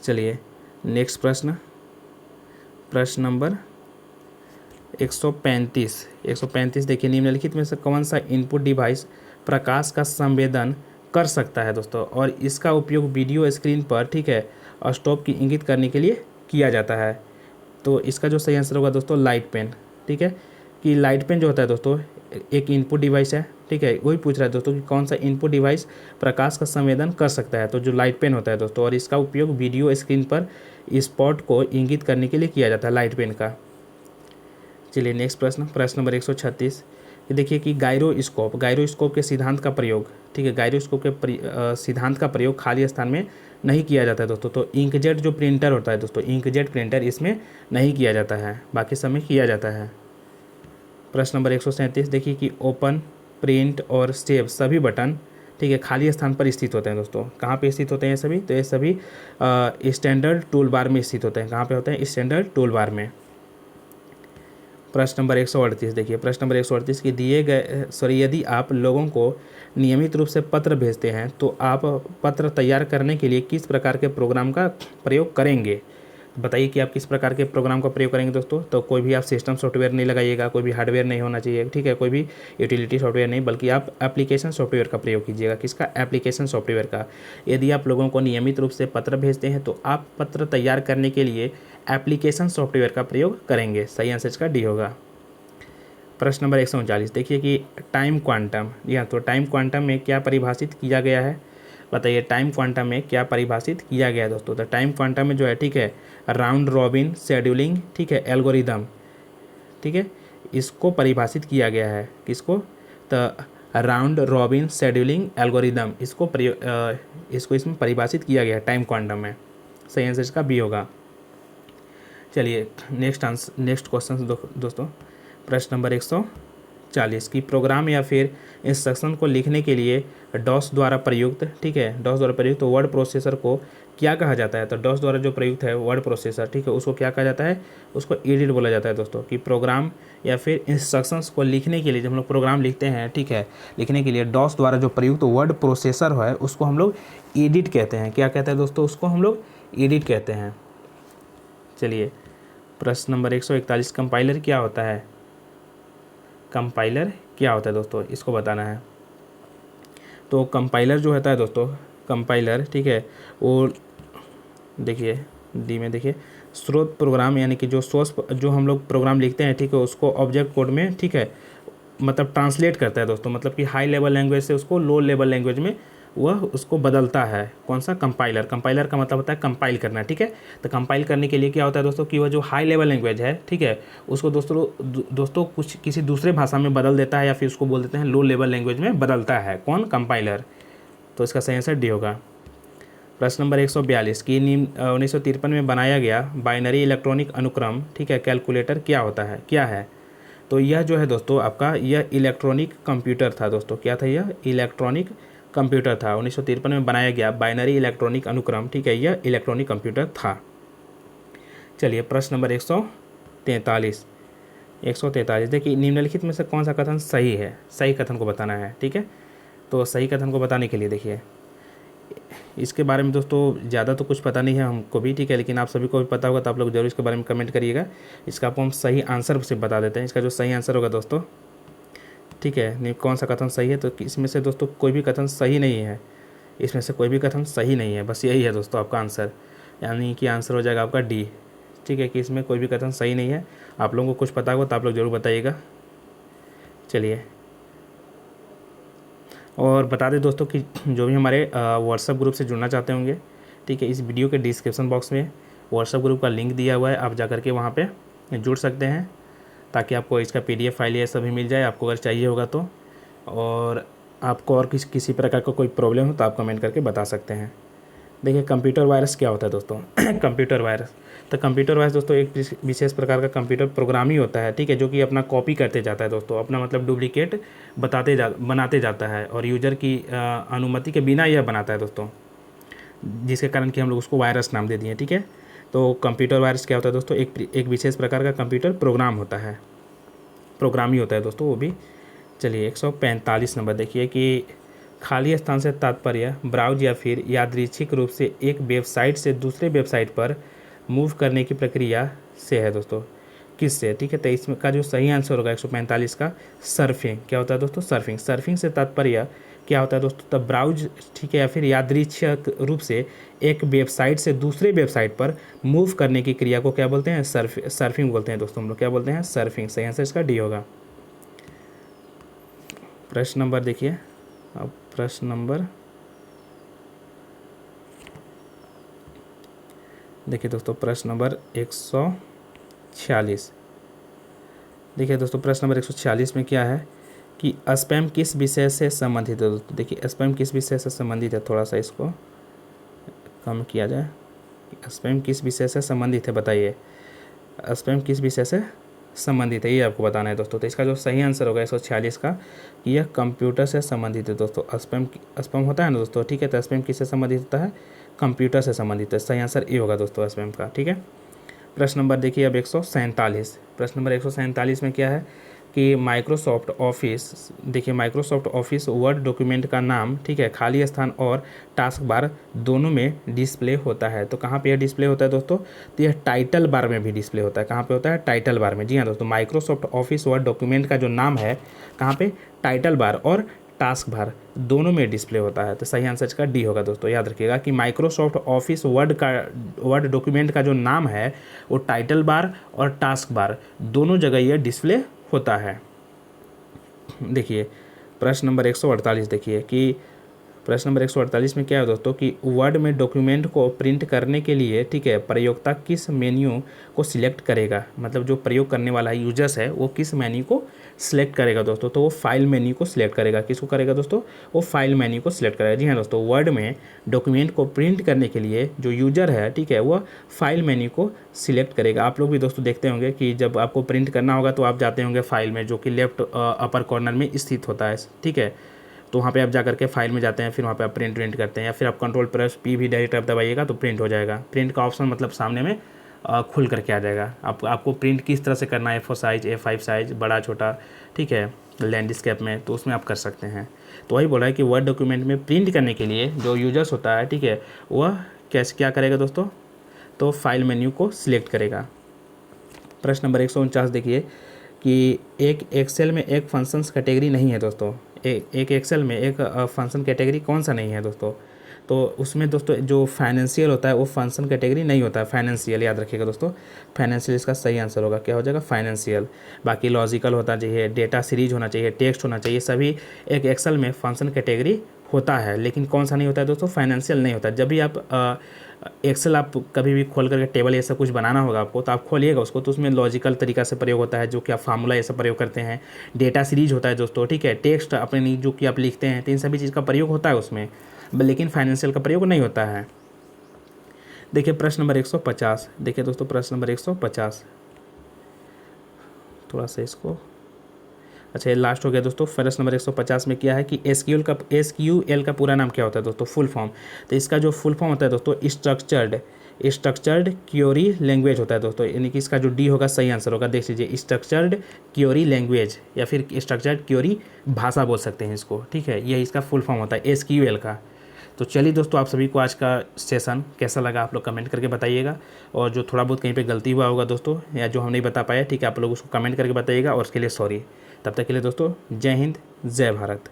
चलिए नेक्स्ट प्रश्न, प्रश्न नंबर 135 देखिए, निम्नलिखित में से कौन सा इनपुट डिवाइस प्रकाश का संवेदन कर सकता है दोस्तों, और इसका उपयोग वीडियो स्क्रीन पर, ठीक है, स्टॉप की इंगित करने के लिए किया जाता है। तो इसका जो सही आंसर होगा दोस्तों लाइट पेन, ठीक है। कि लाइट पेन जो होता है दोस्तों एक इनपुट डिवाइस है, ठीक है। वही पूछ रहा है दोस्तों कि कौन सा इनपुट डिवाइस प्रकाश का संवेदन कर सकता है, तो जो लाइट पेन होता है दोस्तों, और इसका उपयोग वीडियो स्क्रीन पर स्पॉट को इंगित करने के लिए किया जाता है, लाइट पेन का। चलिए नेक्स्ट प्रश्न, प्रश्न नंबर 136। ये देखिए कि गायरोस्कोप के सिद्धांत का प्रयोग, ठीक है, गायरोस्कोप के सिद्धांत का प्रयोग खाली स्थान में नहीं किया जाता है दोस्तों। तो इंकजेट जो प्रिंटर होता है दोस्तों, इंकजेट प्रिंटर इसमें नहीं किया जाता है, बाकी सब में किया जाता है। प्रश्न नंबर 137 देखिए कि ओपन, प्रिंट और सेव सभी बटन, ठीक है, खाली स्थान पर स्थित होते हैं दोस्तों। कहाँ पे स्थित होते हैं सभी, तो ये सभी स्टैंडर्ड टूल बार में स्थित होते हैं। कहाँ पे होते हैं, स्टैंडर्ड टूल बार में। प्रश्न नंबर 138 देखिए, प्रश्न नंबर 138 की दिए गए यदि आप लोगों को नियमित रूप से पत्र भेजते हैं तो आप पत्र तैयार करने के लिए किस प्रकार के प्रोग्राम का प्रयोग करेंगे। बताइए कि आप किस प्रकार के प्रोग्राम का प्रयोग करेंगे दोस्तों। तो कोई भी आप सिस्टम सॉफ्टवेयर नहीं लगाइएगा, कोई भी हार्डवेयर नहीं होना चाहिए, ठीक है, कोई भी यूटिलिटी सॉफ्टवेयर नहीं, बल्कि आप एप्लीकेशन सॉफ्टवेयर का प्रयोग कीजिएगा। किसका, एप्लीकेशन सॉफ्टवेयर का। यदि आप लोगों को नियमित रूप से पत्र भेजते हैं तो आप पत्र तैयार करने के लिए एप्लीकेशन सॉफ्टवेयर का प्रयोग करेंगे। सही आंसर इसका डी होगा। प्रश्न नंबर 139 देखिए कि टाइम क्वांटम, या तो टाइम क्वांटम में क्या परिभाषित किया गया है। बताइए टाइम क्वांटम में क्या परिभाषित किया गया है दोस्तों। तो टाइम क्वांटम में जो है, ठीक है, राउंड रॉबिन शेड्यूलिंग, ठीक है, एल्गोरिदम, ठीक है, इसको परिभाषित किया गया है। किसको, तो राउंड रॉबिन शेड्यूलिंग एल्गोरिदम, इसको इसमें परिभाषित किया गया है टाइम क्वांटम में। सही आंसर इसका बी होगा। चलिए नेक्स्ट क्वेश्चन दोस्तों, प्रश्न नंबर 140 की प्रोग्राम या फिर इंस्ट्रक्शन को लिखने के लिए डॉस द्वारा प्रयुक्त, ठीक है, डॉस द्वारा प्रयुक्त वर्ड प्रोसेसर को क्या कहा जाता है। तो डॉस द्वारा जो प्रयुक्त है वर्ड प्रोसेसर, ठीक है, उसको क्या कहा जाता है, उसको एडिट बोला जाता है दोस्तों। कि प्रोग्राम या फिर इंस्ट्रक्शंस को लिखने के लिए, जब हम लोग प्रोग्राम लिखते हैं, ठीक है, लिखने के लिए डॉस द्वारा जो प्रयुक्त वर्ड प्रोसेसर है उसको हम लोग एडिट कहते हैं। क्या कहते हैं दोस्तों, उसको हम लोग एडिट कहते हैं। चलिए प्रश्न नंबर 141 कंपाइलर क्या होता है। कंपाइलर क्या होता है दोस्तों, इसको बताना है। तो कंपाइलर जो होता है दोस्तों, कंपाइलर, ठीक है, वो देखिए डी में देखिए स्रोत प्रोग्राम, यानी कि जो सोर्स जो हम लोग प्रोग्राम लिखते हैं, ठीक है, उसको ऑब्जेक्ट कोड में, ठीक है, मतलब ट्रांसलेट करता है दोस्तों। मतलब कि हाई लेवल लैंग्वेज से उसको लो लेवल लैंग्वेज में वह उसको बदलता है। कौन सा, कंपाइलर। कंपाइलर का मतलब होता है कंपाइल करना, ठीक है। तो कंपाइल करने के लिए क्या होता है दोस्तों कि वह जो हाई लेवल लैंग्वेज है, ठीक है, उसको दोस्तों कुछ किसी दूसरे भाषा में बदल देता है, या फिर उसको बोल देते हैं लो लेवल लैंग्वेज में बदलता है। कौन, कंपाइलर। तो इसका सही आंसर डी होगा। प्रश्न नंबर 142 की 1953 में बनाया गया बाइनरी इलेक्ट्रॉनिक अनुक्रम, ठीक है, कैलकुलेटर क्या होता है, क्या है। तो यह जो है दोस्तों आपका यह इलेक्ट्रॉनिक कंप्यूटर था दोस्तों। क्या था यह? इलेक्ट्रॉनिक कंप्यूटर था। 1953 में बनाया गया बाइनरी इलेक्ट्रॉनिक अनुक्रम, ठीक है, यह इलेक्ट्रॉनिक कंप्यूटर था। चलिए प्रश्न नंबर 143। 143 देखिए, निम्नलिखित में से कौन सा कथन सही है? सही कथन को बताना है, ठीक है। तो सही कथन को बताने के लिए देखिए, इसके बारे में दोस्तों ज़्यादा तो कुछ पता नहीं है हमको भी, ठीक है, लेकिन आप सभी को भी पता होगा तो आप लोग जरूर इसके बारे में कमेंट करिएगा। इसका आपको हम सही आंसर सिर्फ बता देते हैं। इसका जो सही आंसर होगा दोस्तों, ठीक है, नहीं कौन सा कथन सही है, तो इसमें से दोस्तों कोई भी कथन सही नहीं है। इसमें से कोई भी कथन सही नहीं है, बस यही है दोस्तों आपका आंसर, यानी कि आंसर हो जाएगा आपका डी, ठीक है, कि इसमें कोई भी कथन सही नहीं है। आप लोगों को कुछ पता होगा तो आप लोग ज़रूर बताइएगा। चलिए, और बता दें दोस्तों कि जो भी हमारे व्हाट्सएप ग्रुप से जुड़ना चाहते होंगे, ठीक है, इस वीडियो के डिस्क्रिप्शन बॉक्स में व्हाट्सएप ग्रुप का लिंक दिया हुआ है, आप जा करके वहाँ पे जुड़ सकते हैं, ताकि आपको इसका PDF फाइल ये सभी मिल जाए आपको अगर चाहिए होगा तो। और आपको और किसी प्रकार का कोई प्रॉब्लम हो तो आप कमेंट करके बता सकते हैं। देखिए कंप्यूटर वायरस क्या होता है दोस्तों? कंप्यूटर वायरस, तो कंप्यूटर वायरस दोस्तों एक विशेष प्रकार का कंप्यूटर प्रोग्राम ही होता है, ठीक है, जो कि अपना कॉपी करते जाता है दोस्तों, अपना मतलब डुप्लीकेट बनाते जाता है, और यूजर की अनुमति के बिना यह बनाता है दोस्तों, जिसके कारण कि हम लोग उसको वायरस नाम दे दिए, ठीक है। तो कंप्यूटर वायरस क्या होता है दोस्तों? एक विशेष प्रकार का कंप्यूटर प्रोग्राम होता है, प्रोग्राम ही होता है दोस्तों वो भी। चलिए 145 नंबर देखिए कि खाली स्थान से तात्पर्य ब्राउज या फिर यादृच्छिक रूप से एक वेबसाइट से दूसरे वेबसाइट पर मूव करने की प्रक्रिया से है दोस्तों। किससे? ठीक है, तो इसमें का जो सही आंसर होगा 145 का सर्फिंग। क्या होता है दोस्तों? सर्फिंग। सर्फिंग से तात्पर्य क्या होता है दोस्तों? तब ब्राउज, ठीक है, या फिर यादृच्छिक रूप से एक वेबसाइट से दूसरे वेबसाइट पर मूव करने की क्रिया को क्या बोलते हैं? सर्फिंग बोलते हैं दोस्तों हम लोग। क्या बोलते हैं? सर्फिंग। सही आंसर इसका डी होगा। प्रश्न नंबर देखिए, अब प्रश्न नंबर देखिए दोस्तों, प्रश्न नंबर 146। देखिए दोस्तों प्रश्न नंबर 146 में क्या है कि स्पैम किस विषय से संबंधित है दोस्तों? देखिए स्पैम किस विषय से संबंधित है, थोड़ा सा इसको कम किया जाए। स्पैम किस विषय से संबंधित है बताइए? स्पैम किस विषय से संबंधित है ये आपको बताना है दोस्तों। तो इसका जो सही आंसर होगा 146 का, कि यह कंप्यूटर से संबंधित है दोस्तों। स्पैम होता है ना दोस्तों, ठीक है, तो स्पैम किससे संबंधित होता है? कंप्यूटर से संबंधित है। सही आंसर ए होगा दोस्तों स्पैम का, ठीक है। प्रश्न नंबर देखिए अब 147। प्रश्न नंबर 147 में क्या है कि माइक्रोसॉफ्ट ऑफिस, देखिए माइक्रोसॉफ्ट ऑफिस वर्ड डॉक्यूमेंट का नाम, ठीक है, खाली स्थान और टास्क बार दोनों में डिस्प्ले होता है। तो कहाँ पे यह डिस्प्ले होता है दोस्तों? तो यह टाइटल बार में भी डिस्प्ले होता है। कहाँ पे होता है? टाइटल बार में। जी हाँ दोस्तों, माइक्रोसॉफ्ट ऑफिस वर्ड डॉक्यूमेंट का जो नाम है कहाँ पे? टाइटल बार और टास्क बार दोनों में डिस्प्ले होता है। तो सही आंसर इसका डी होगा दोस्तों। याद रखिएगा कि माइक्रोसॉफ्ट ऑफिस वर्ड डॉक्यूमेंट का जो नाम है वो टाइटल बार और टास्क बार दोनों जगह यह डिस्प्ले होता है। देखिए प्रश्न नंबर 148 देखिए कि प्रश्न नंबर 148 में क्या है दोस्तों कि वर्ड में डॉक्यूमेंट को प्रिंट करने के लिए, ठीक है, प्रयोक्ता किस मेन्यू को सिलेक्ट करेगा? मतलब जो प्रयोग करने वाला यूजर्स है वो किस मेन्यू को सिलेक्ट करेगा दोस्तों? तो वो फाइल मेन्यू को सिलेक्ट करेगा। किसको करेगा दोस्तों? वो फाइल मेन्यू को सिलेक्ट करेगा। जी हाँ दोस्तों, वर्ड में डॉक्यूमेंट को प्रिंट करने के लिए जो यूजर है, ठीक है, वह फाइल मेन्यू को सिलेक्ट करेगा। आप लोग भी दोस्तों देखते होंगे कि जब आपको प्रिंट करना होगा तो आप जाते होंगे फाइल में, जो कि लेफ्ट अपर कॉर्नर में स्थित होता है, ठीक है। तो वहाँ पे आप जा करके फाइल में जाते हैं, फिर वहाँ पे आप प्रिंट करते हैं, या फिर आप कंट्रोल+P भी डायरेक्ट आप दबाइएगा तो प्रिंट हो जाएगा। प्रिंट का ऑप्शन मतलब सामने में खुल करके आ जाएगा। आपको प्रिंट किस तरह से करना है, A4 साइज, A5 साइज, बड़ा छोटा, ठीक है, लैंडस्केप में, तो उसमें आप कर सकते हैं। तो वही बोला है कि वर्ड डॉक्यूमेंट में प्रिंट करने के लिए जो यूजर्स होता है, ठीक है, वह क्या करेगा दोस्तों? तो फाइल मेन्यू को सिलेक्ट करेगा। प्रश्न नंबर 149 देखिए कि एक एक्सेल में एक फंक्शंस कैटेगरी नहीं है दोस्तों। एक एक्सेल में एक फंक्शन कैटेगरी कौन सा नहीं है दोस्तों? तो उसमें दोस्तों जो फाइनेंशियल होता है वो फंक्शन कैटेगरी नहीं होता है, फाइनेंशियल। याद रखिएगा दोस्तों, फाइनेंशियल इसका सही आंसर होगा। क्या हो जाएगा? फाइनेंशियल। बाकी लॉजिकल होना चाहिए, डेटा सीरीज होना चाहिए, टेक्स्ट होना चाहिए, सभी एक एक्सेल में फंक्शन कैटेगरी होता है। लेकिन कौन सा नहीं होता है दोस्तों? फाइनेंशियल नहीं होता। जब भी आप एक्सेल आप कभी भी खोल करके टेबल ऐसा कुछ बनाना होगा आपको, तो आप खोलिएगा उसको, तो उसमें लॉजिकल तरीका से प्रयोग होता है, जो कि आप फार्मूला ऐसा प्रयोग करते हैं। डेटा सीरीज होता है दोस्तों, ठीक है, टेक्स्ट अपने जो कि आप लिखते हैं, तो इन सभी चीज़ का प्रयोग होता है उसमें, लेकिन फाइनेंशियल का प्रयोग नहीं होता है। देखिए प्रश्न नंबर 150। देखिए दोस्तों प्रश्न नंबर 150, थोड़ा सा इसको अच्छा, ये लास्ट हो गया दोस्तों। फर्स्ट नंबर 150 में क्या है कि SQL का पूरा नाम क्या होता है दोस्तों, फुल फॉर्म। तो इसका जो फुल फॉर्म होता है दोस्तों स्ट्रक्चर्ड क्योरी लैंग्वेज होता है दोस्तों, यानी कि इसका जो डी होगा सही आंसर होगा। देख लीजिए, स्ट्रक्चर्ड क्योरी लैंग्वेज या फिर स्ट्रक्चर्ड क्योरी भाषा बोल सकते हैं इसको, ठीक है। यही इसका फुल फॉर्म होता है SQL का। तो चलिए दोस्तों, आप सभी को आज का सेशन कैसा लगा आप लोग कमेंट करके बताइएगा। और जो थोड़ा बहुत कहीं पे गलती हुआ होगा दोस्तों, या जो हम नहीं बता पाए, ठीक है, आप लोग उसको कमेंट करके बताइएगा और उसके लिए सॉरी। तब तक के लिए दोस्तों, जय हिंद, जय भारत।